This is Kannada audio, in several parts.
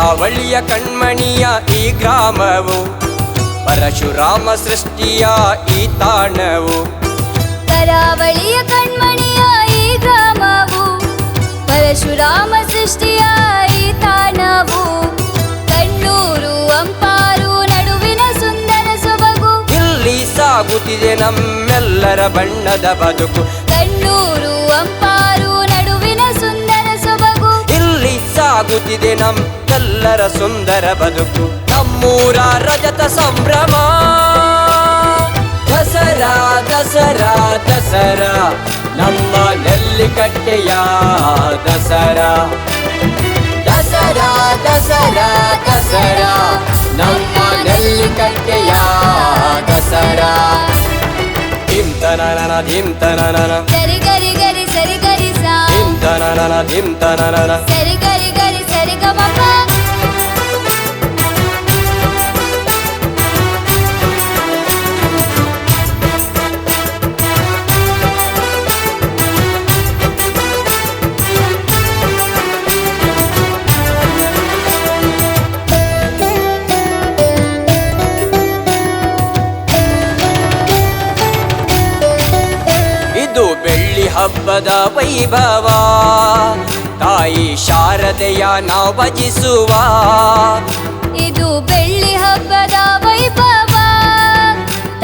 ಕರಾವಳಿಯ ಕಣ್ಮಣಿಯ ಈ ಗ್ರಾಮವು ಪರಶುರಾಮ ಸೃಷ್ಟಿಯ ಈ ತಾಣವು. ಕರಾವಳಿಯ ಕಣ್ಮಣಿಯ ಈ ಗ್ರಾಮವು ಪರಶುರಾಮ ಸೃಷ್ಟಿಯ ಈ ತಾಣವು. ಕಣ್ಣೂರು ಅಂಪಾರು ನಡುವಿನ ಸುಂದರ ಸೊಬಗು, ಇಲ್ಲಿ ಸಾಗುತ್ತಿದೆ ನಮ್ಮೆಲ್ಲರ ಬಣ್ಣದ ಬದುಕು. ಕಣ್ಣೂರು ಅಂಪಾರು ನಡುವಿನ ಸುಂದರ ಸೊಬಗು, ಇಲ್ಲಿ ಸಾಗುತ್ತಿದೆ ನಮ್ಮೆಲ್ಲರ ಸುಂದರ ಬದುಕು. ನಮ್ಮೂರ ರಜತ ಸಂಭ್ರಮ ದಸರಾ ದಸರಾ ದಸರಾ, ನಮ್ಮ ನೆಲ್ಲಿಕಟ್ಟೆಯ ದಸರಾ. ದಸರಾ ದಸರಾ ದಸರಾ, ನಮ್ಮ ನೆಲ್ಲಿಕಟ್ಟೆಯ ದಸರಾ. ಧಿಂತನನ ಧಿಂತನನ ಸರಿ ಗರಿ ಗರಿ ಸರಿ ಗರಿ ಸಾ, ಧಿಂತನನ ಧಿಂತನನ ಸರಿ ಗರಿ ಗರಿ ಸರಿ ಗಮಪ. ಇದು ಬೆಳ್ಳಿ ಹಬ್ಬದ ವೈಭವ, ತಾಯಿ ಶಾರದೆಯ ನಾವು ಭಜಿಸುವ. ಇದು ಬೆಳ್ಳಿ ಹಬ್ಬದ ವೈಭವ,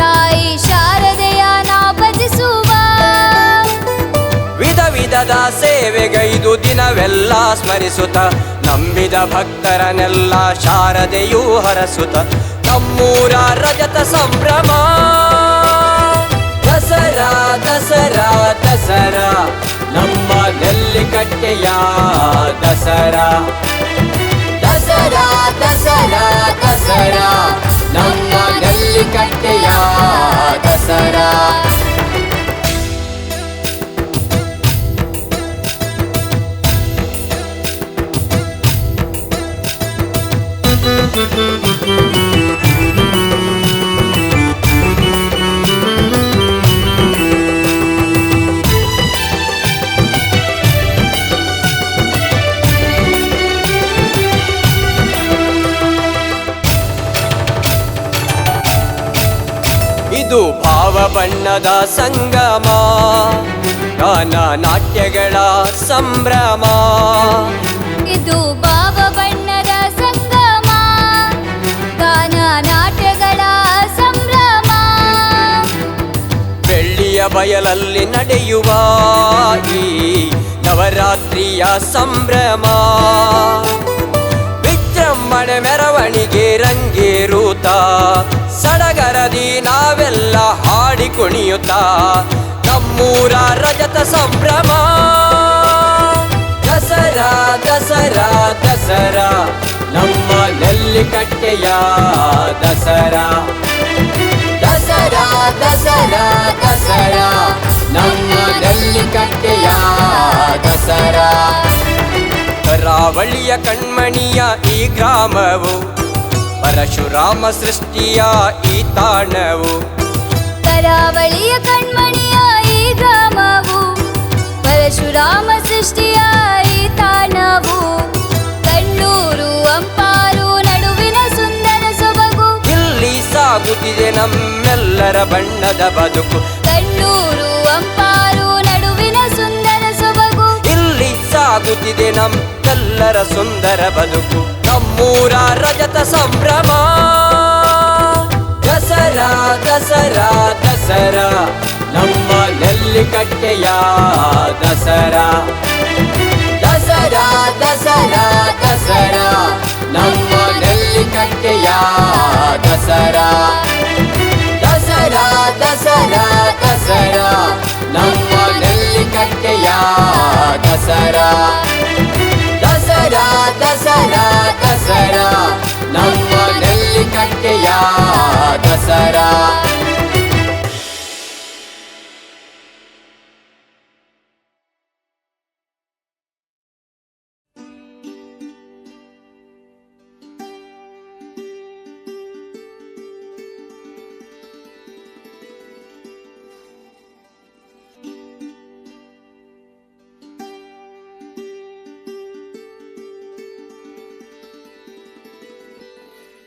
ತಾಯಿ ಶಾರದೆಯ ನಾ ಭಜಿಸುವ. ವಿಧ ವಿಧದ ಸೇವೆಗೈದು ದಿನವೆಲ್ಲ ಸ್ಮರಿಸುತ್ತ, ನಂಬಿದ ಭಕ್ತರನ್ನೆಲ್ಲ ಶಾರದೆಯೂ ಹರಸುತ್ತ. ನಮ್ಮೂರ ರಜತ ಸಂಭ್ರಮ ದಸರಾ ದಸರಾ ದಸರಾ, ನಮ್ಮ ನೆಲ್ಲಿಕಟ್ಟೆಯ ದಸರಾ. ದಸರಾ ದಸರಾ ದಸರಾ, ನಮ್ಮ ನೆಲ್ಲಿಕಟ್ಟೆಯ ದಸರಾ. ಇದು ಭಾವ ಬಣ್ಣದ ಸಂಗಮ, ಗಾನ ನಾಟ್ಯಗಳ ಸಂಭ್ರಮ. ಇದು ಭಾವ ಬಣ್ಣದ ಸಂಗಮ, ಗಾನ ನಾಟ್ಯಗಳ ಸಂಭ್ರಮ. ಬೆಳ್ಳಿಯ ಬಯಲಲ್ಲಿ ನಡೆಯುವ ಈ ನವರಾತ್ರಿಯ ಸಂಭ್ರಮ. ವಿಜೃಂಭಣೆ ಮೆರವಣಿಗೆ ರಂಗೇರುತ್ತ, ಸಡಗರದಿ ನಾವೆಲ್ಲ ಹಾಡಿ ಕುಣಿಯುತ್ತ. ನಮ್ಮೂರ ರಜತ ಸಂಭ್ರಮ ದಸರಾ ದಸರಾ ದಸರಾ, ನಮ್ಮ ನೆಲ್ಲಿಕಟ್ಟೆಯ ದಸರಾ. ದಸರಾ ದಸರಾ ದಸರಾ, ನಮ್ಮ ನೆಲ್ಲಿಕಟ್ಟೆಯ ದಸರಾ. ಕರಾವಳಿಯ ಕಣ್ಮಣಿಯ ಈ ಗ್ರಾಮವು ಪರಶುರಾಮ ಸೃಷ್ಟಿಯ ಈ ತಾಣವು. ಕರಾವಳಿಯ ಕಣ್ಮಣಿಯ ಈ ಗ್ರಾಮವು ಪರಶುರಾಮ ಸೃಷ್ಟಿಯ ಈ ತಾಣವು. ಕಣ್ಣೂರು ಅಂಪಾರು ನಡುವಿನ ಸುಂದರ ಸೊಬಗು, ಇಲ್ಲಿ ಸಾಗುತ್ತಿದೆ ನಮ್ಮೆಲ್ಲರ ಬಣ್ಣದ ಬದುಕು. ಕಣ್ಣೂರು ಅಂಪಾರು ನಡುವಿನ ಸುಂದರ ಸೊಬಗು, ಇಲ್ಲಿ ಸಾಗುತ್ತಿದೆ ನಮ್ಮೆಲ್ಲರ ಸುಂದರ ಬದುಕು. ನಮ್ಮೂರ ರಜತ ಸಂಭ್ರಮ ದಸರಾ ದಸರಾ ದಸರಾ, ನಮ್ಮ ನೆಲ್ಲಿಕಟ್ಟೆಯ ದಸರಾ. ದಸರಾ ದಸರಾ ದಸರಾ,